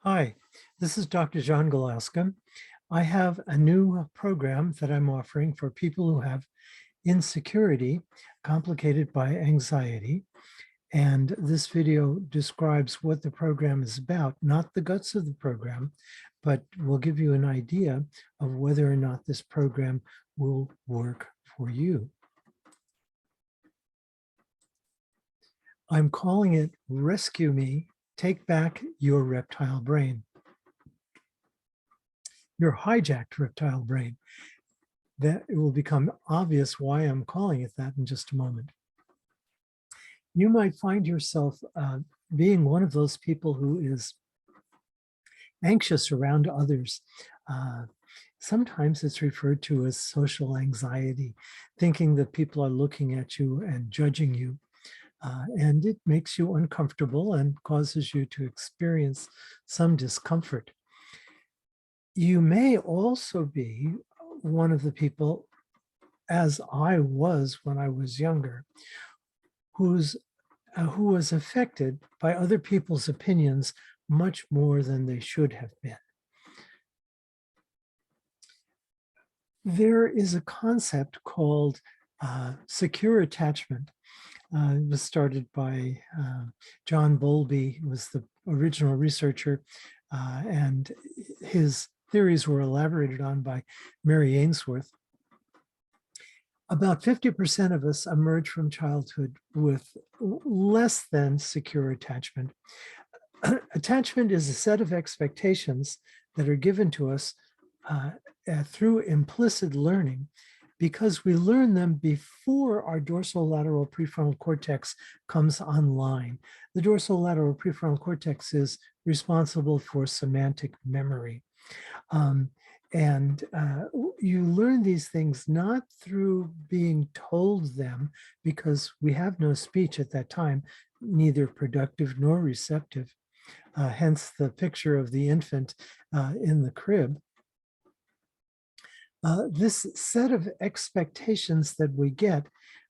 Hi, this is Dr. John Galaska. I have a new program that I'm offering for people who have insecurity complicated by anxiety. And this video describes what the program is about, not the guts of the program, but will give you an idea of whether or not this program will work for you. I'm calling it Rescue Me, Take Back Your Reptile Brain. Your hijacked reptile brain. That it will become obvious why I'm calling it that in just a moment. You might find yourself being one of those people who is anxious around others. Sometimes it's referred to as social anxiety, thinking that people are looking at you and judging you. And it makes you uncomfortable and causes you to experience some discomfort. You may also be one of the people, as I was when I was younger, who was affected by other people's opinions much more than they should have been. There is a concept called secure attachment. It was started by John Bowlby, who was the original researcher, and his theories were elaborated on by Mary Ainsworth. About 50% of us emerge from childhood with less than secure attachment. Attachment is a set of expectations that are given to us through implicit learning, because we learn them before our dorsolateral prefrontal cortex comes online. The dorsolateral prefrontal cortex is responsible for semantic memory. You learn these things not through being told them, because we have no speech at that time, neither productive nor receptive. Hence the picture of the infant in the crib. This set of expectations that we get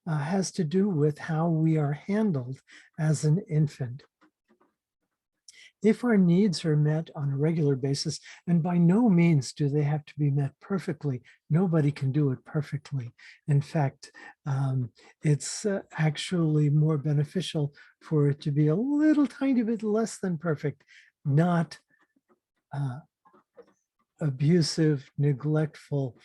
has to do with how we are handled as an infant. If our needs are met on a regular basis, and by no means do they have to be met perfectly, nobody can do it perfectly. In fact, it's actually more beneficial for it to be a little tiny bit less than perfect, not abusive, neglectful,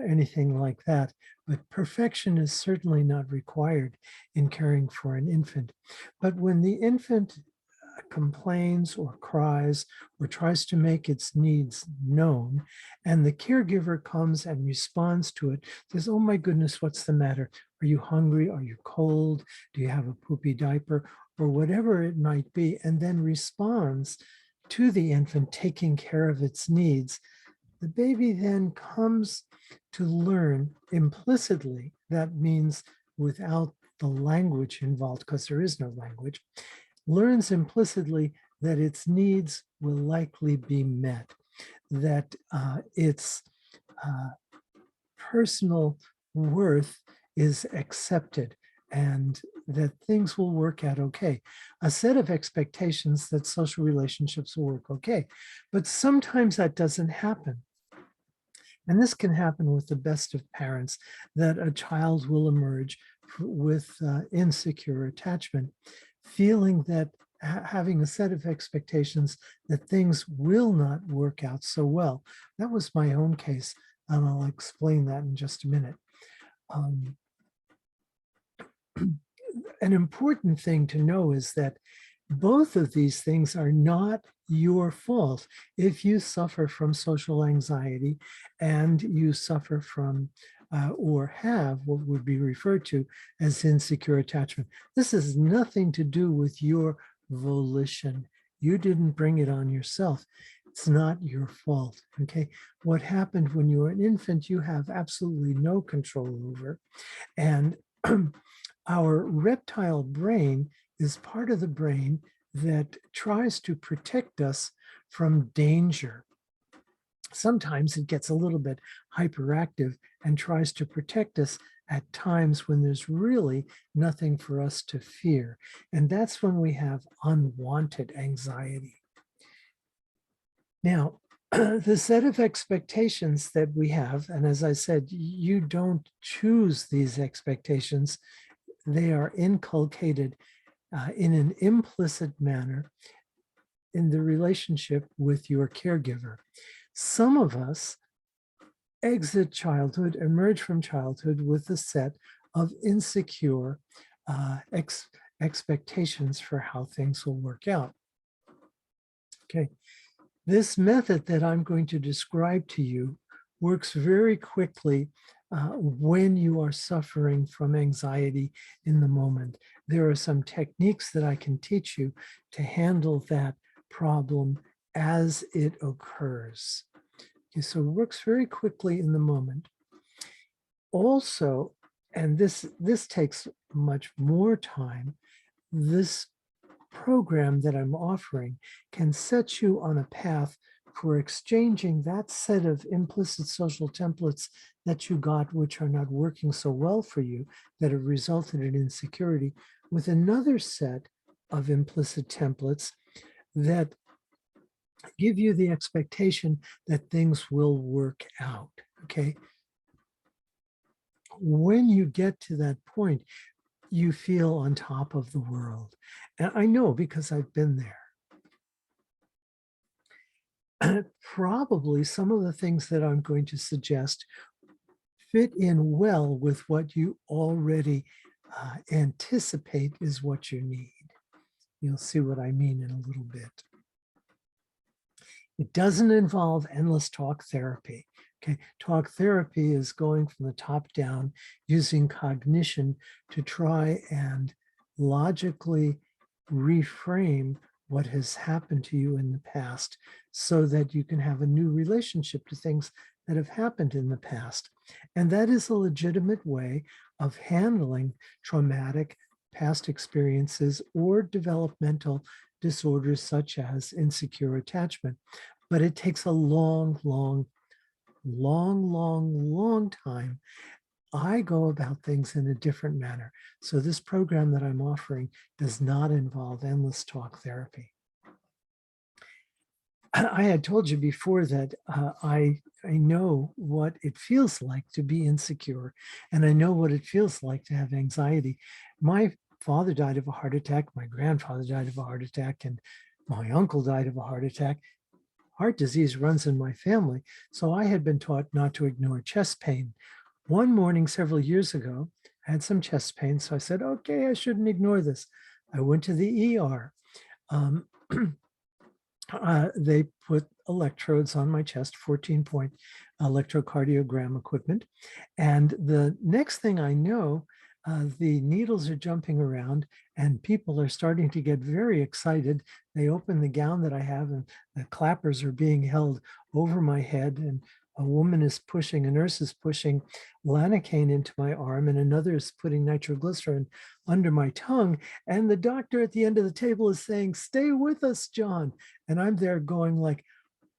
anything like that. But perfection is certainly not required in caring for an infant. But when the infant complains or cries or tries to make its needs known, and the caregiver comes and responds to it, says, "Oh my goodness, what's the matter? Are you hungry? Are you cold? Do you have a poopy diaper?" Or whatever it might be, and then responds to the infant taking care of its needs, the baby then comes to learn implicitly, that means without the language involved, because there is no language, learns implicitly that its needs will likely be met, that its personal worth is accepted, and that things will work out okay. A set of expectations that social relationships will work okay. But sometimes that doesn't happen. And this can happen with the best of parents, that a child will emerge with insecure attachment, feeling that having a set of expectations that things will not work out so well. That was my own case, and I'll explain that in just a minute. An important thing to know is that both of these things are not your fault. If you suffer from social anxiety and you suffer from or have what would be referred to as insecure attachment, this has nothing to do with your volition. You didn't bring it on yourself. It's not your fault, okay? What happened when you were an infant, you have absolutely no control over. And our reptile brain is part of the brain that tries to protect us from danger. Sometimes it gets a little bit hyperactive and tries to protect us at times when there's really nothing for us to fear. And that's when we have unwanted anxiety. Now, the set of expectations that we have, and as I said, you don't choose these expectations, they are inculcated in an implicit manner in the relationship with your caregiver. Some of us exit childhood, emerge from childhood with a set of insecure expectations for how things will work out. Okay, this method that I'm going to describe to you works very quickly when you are suffering from anxiety in the moment. There are some techniques that I can teach you to handle that problem as it occurs. Okay, so it works very quickly in the moment. Also, and this takes much more time, this program that I'm offering can set you on a path for exchanging that set of implicit social templates that you got, which are not working so well for you, that have resulted in insecurity, with another set of implicit templates that give you the expectation that things will work out, okay? When you get to that point, you feel on top of the world. And I know because I've been there. Probably some of the things that I'm going to suggest fit in well with what you already anticipate is what you need. You'll see what I mean in a little bit. It doesn't involve endless talk therapy. Okay, talk therapy is going from the top down using cognition to try and logically reframe what has happened to you in the past so that you can have a new relationship to things that have happened in the past. And that is a legitimate way of handling traumatic past experiences or developmental disorders such as insecure attachment. But it takes a long time. I go about things in a different manner. So this program that I'm offering does not involve endless talk therapy. I had told you before that I know what it feels like to be insecure, and I know what it feels like to have anxiety. My father died of a heart attack, my grandfather died of a heart attack, and my uncle died of a heart attack. Heart disease runs in my family, so I had been taught not to ignore chest pain. One morning several years ago, I had some chest pain, so I said, okay, I shouldn't ignore this. I went to the ER. They put electrodes on my chest, 14-point electrocardiogram equipment. And the next thing I know, the needles are jumping around and people are starting to get very excited. They open the gown that I have and the clappers are being held over my head, and a nurse is pushing Lanacaine into my arm, and another is putting nitroglycerin under my tongue. And the doctor at the end of the table is saying, "Stay with us, John." And I'm there going like,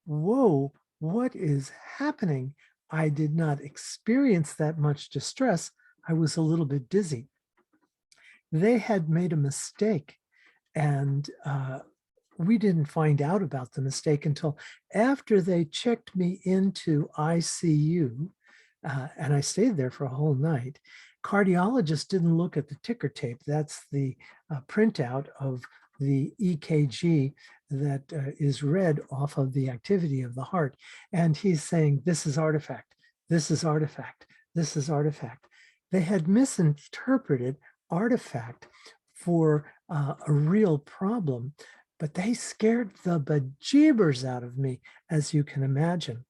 whoa, what is happening? I did not experience that much distress. I was a little bit dizzy. They had made a mistake, and we didn't find out about the mistake until after they checked me into ICU, and I stayed there for a whole night. Cardiologist didn't look at the ticker tape. That's the printout of the EKG that is read off of the activity of the heart. And he's saying, this is artifact, this is artifact, this is artifact. They had misinterpreted artifact for a real problem, but they scared the bejeebers out of me, as you can imagine.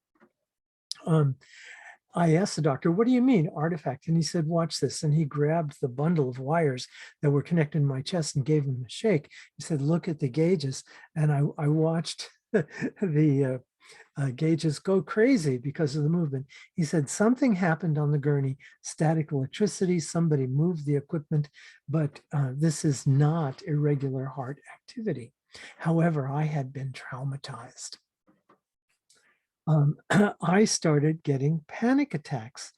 I asked the doctor, what do you mean artifact? And he said, watch this. And he grabbed the bundle of wires that were connected in my chest and gave him a shake. He said, look at the gauges. And I watched the gauges go crazy because of the movement. He said, something happened on the gurney, static electricity, somebody moved the equipment, but this is not irregular heart activity. However, I had been traumatized. I started getting panic attacks.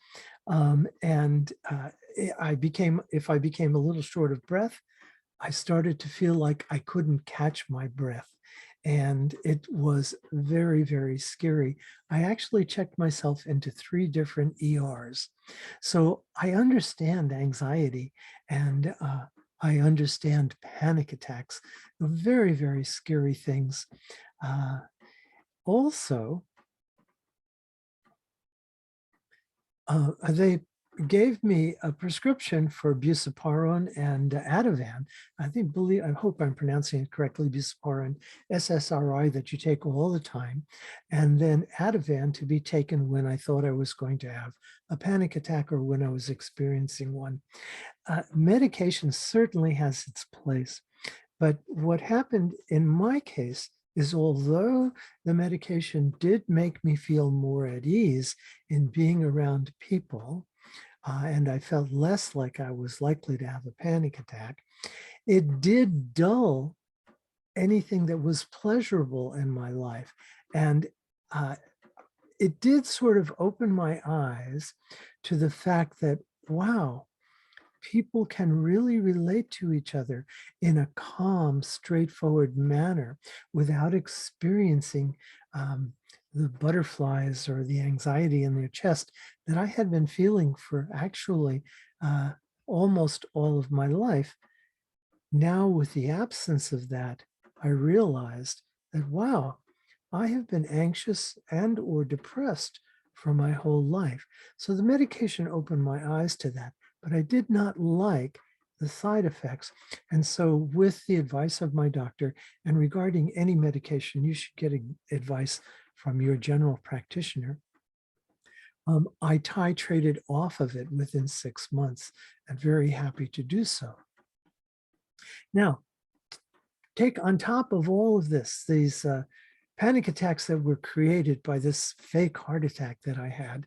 If I became a little short of breath, I started to feel like I couldn't catch my breath. And it was very, very scary. I actually checked myself into 3 different ERs. So I understand anxiety and I understand panic attacks, very, very scary things. Uh, Also, they gave me a prescription for bucipharone and Ativan. I hope I'm pronouncing it correctly, bucipharone, SSRI that you take all the time, and then Ativan to be taken when I thought I was going to have a panic attack or when I was experiencing one. Medication certainly has its place, but what happened in my case is although the medication did make me feel more at ease in being around people, and I felt less like I was likely to have a panic attack, it did dull anything that was pleasurable in my life. And uh, it did sort of open my eyes to the fact that, wow, people can really relate to each other in a calm, straightforward manner without experiencing um, the butterflies or the anxiety in their chest that I had been feeling for actually uh, almost all of my life. Now, with the absence of that, I realized that, wow, I have been anxious and or depressed for my whole life. So the medication opened my eyes to that, but I did not like the side effects. And so with the advice of my doctor, and regarding any medication, you should get advice from your general practitioner. I titrated off of it within 6 months and very happy to do so. Now, take on top of all of this, these panic attacks that were created by this fake heart attack that I had,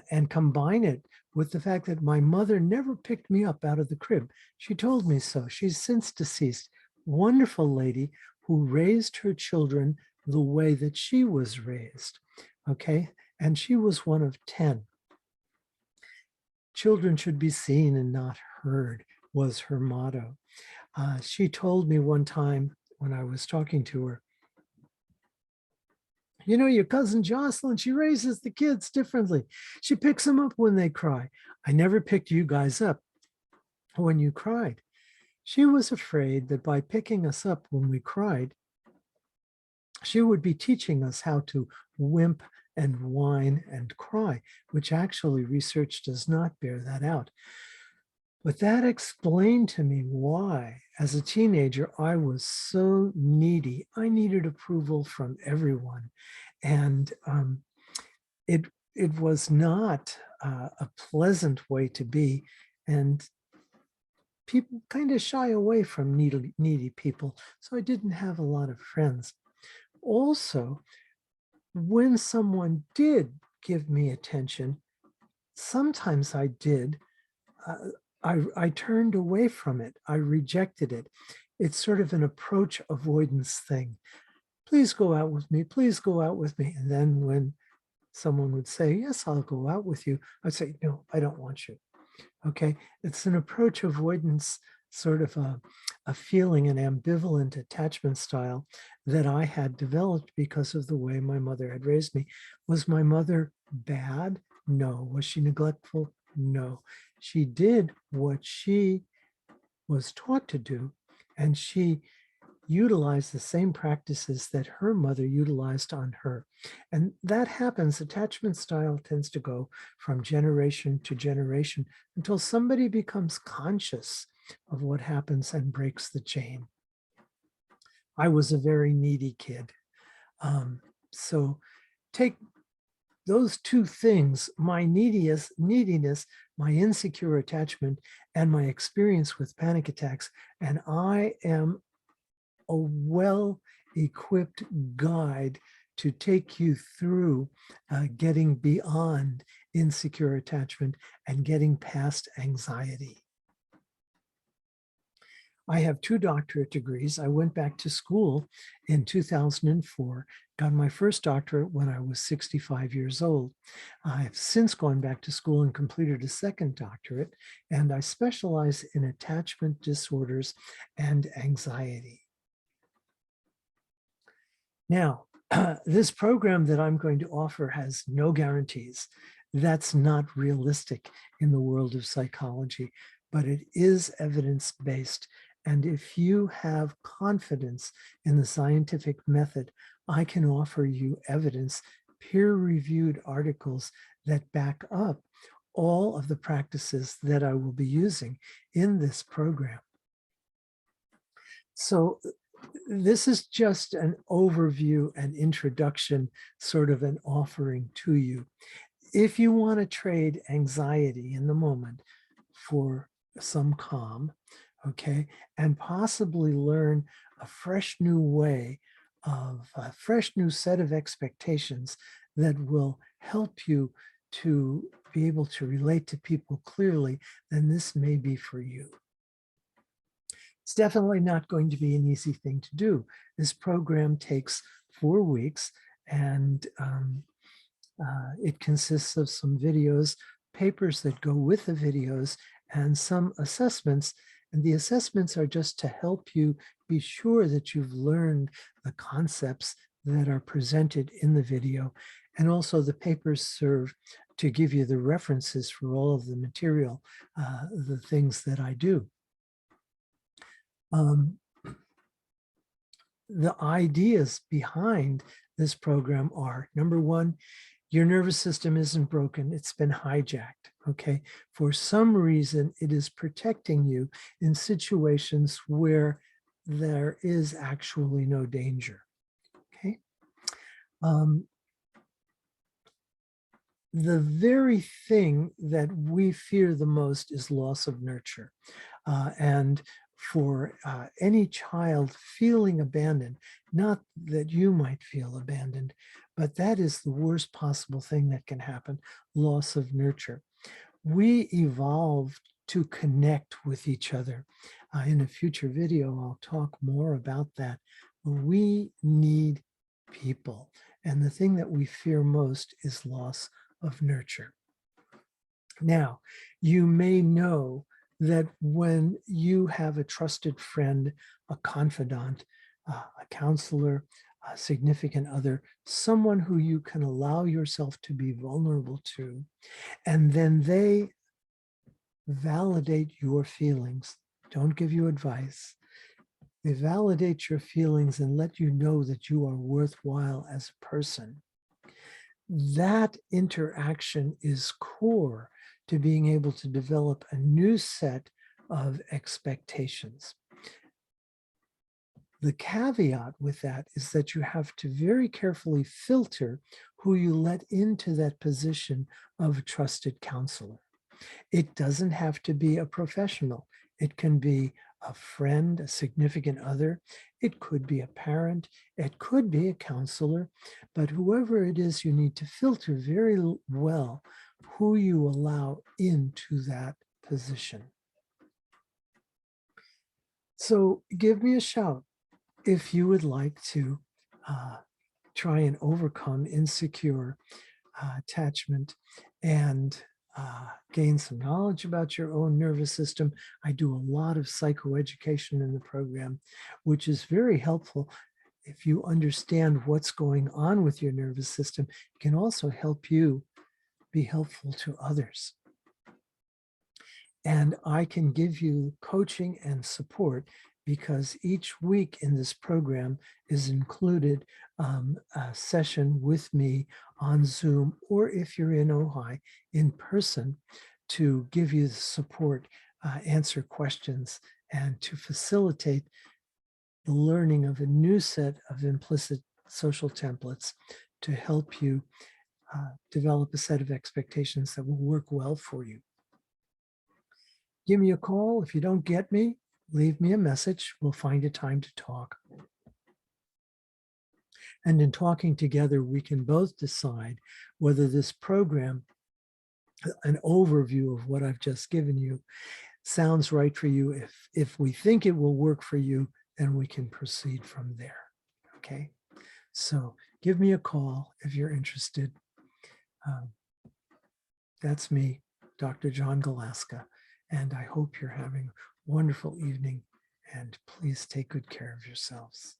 and combine it with the fact that my mother never picked me up out of the crib. She told me so. She's since deceased. Wonderful lady who raised her children the way that she was raised. Okay. And she was one of 10. Children should be seen and not heard was her motto. She told me one time when I was talking to her, you know, your cousin Jocelyn, she raises the kids differently. She picks them up when they cry. I never picked you guys up when you cried. She was afraid that by picking us up when we cried, she would be teaching us how to wimp and whine and cry, which actually research does not bear that out. But that explained to me why, as a teenager, I was so needy. I needed approval from everyone. And it, it was not a pleasant way to be. And people kind of shy away from needy people. So I didn't have a lot of friends. Also, when someone did give me attention, sometimes I did, I turned away from it. I rejected it. It's sort of an approach avoidance thing. Please go out with me. Please go out with me. And then when someone would say, yes, I'll go out with you, I'd say, no, I don't want you. Okay. It's an approach avoidance, sort of a feeling, an ambivalent attachment style that I had developed because of the way my mother had raised me. Was my mother bad? No. Was she neglectful? No. She did what she was taught to do, and she utilized the same practices that her mother utilized on her. And that happens, attachment style tends to go from generation to generation until somebody becomes conscious of what happens and breaks the chain. I was a very needy kid. So take those two things, my neediness, my insecure attachment, and my experience with panic attacks, and I am a well-equipped guide to take you through getting beyond insecure attachment and getting past anxiety. I have 2 doctorate degrees. I went back to school in 2004, got my first doctorate when I was 65 years old. I've since gone back to school and completed a second doctorate, and I specialize in attachment disorders and anxiety. Now, this program that I'm going to offer has no guarantees. That's not realistic in the world of psychology, but it is evidence-based. And if you have confidence in the scientific method, I can offer you evidence, peer-reviewed articles that back up all of the practices that I will be using in this program. So this is just an overview and introduction, sort of an offering to you. If you want to trade anxiety in the moment for some calm, okay, and possibly learn a fresh new way of a fresh new set of expectations that will help you to be able to relate to people clearly, then this may be for you. It's definitely not going to be an easy thing to do. This program takes 4 weeks, and it consists of some videos, papers that go with the videos, and some assessments. And the assessments are just to help you be sure that you've learned the concepts that are presented in the video. And also the papers serve to give you the references for all of the material, the things that I do. The ideas behind this program are, number one, your nervous system isn't broken, it's been hijacked, okay? For some reason, it is protecting you in situations where there is actually no danger, okay? The very thing that we fear the most is loss of nurture. And for any child feeling abandoned, not that you might feel abandoned, but that is the worst possible thing that can happen, loss of nurture. We evolved to connect with each other. In a future video, I'll talk more about that. We need people. And the thing that we fear most is loss of nurture. Now, you may know that when you have a trusted friend, a confidant, a counselor, a significant other, someone who you can allow yourself to be vulnerable to, and then they validate your feelings, don't give you advice, they validate your feelings and let you know that you are worthwhile as a person. That interaction is core to being able to develop a new set of expectations. The caveat with that is that you have to very carefully filter who you let into that position of a trusted counselor. It doesn't have to be a professional. It can be a friend, a significant other. It could be a parent. It could be a counselor. But whoever it is, you need to filter very well who you allow into that position. So give me a shout if you would like to try and overcome insecure attachment and gain some knowledge about your own nervous system. I do a lot of psychoeducation in the program, which is very helpful. If you understand what's going on with your nervous system, it can also help you be helpful to others. And I can give you coaching and support because each week in this program is included a session with me on Zoom, or if you're in Ojai, in person, to give you the support, answer questions, and to facilitate the learning of a new set of implicit social templates to help you develop a set of expectations that will work well for you. Give me a call. If you don't get me, leave me a message. We'll find a time to talk. And in talking together, we can both decide whether this program, an overview of what I've just given you, sounds right for you. If we think it will work for you, then we can proceed from there. Okay. So give me a call if you're interested. That's me, Dr. John Galaska, and I hope you're having a wonderful evening, and please take good care of yourselves.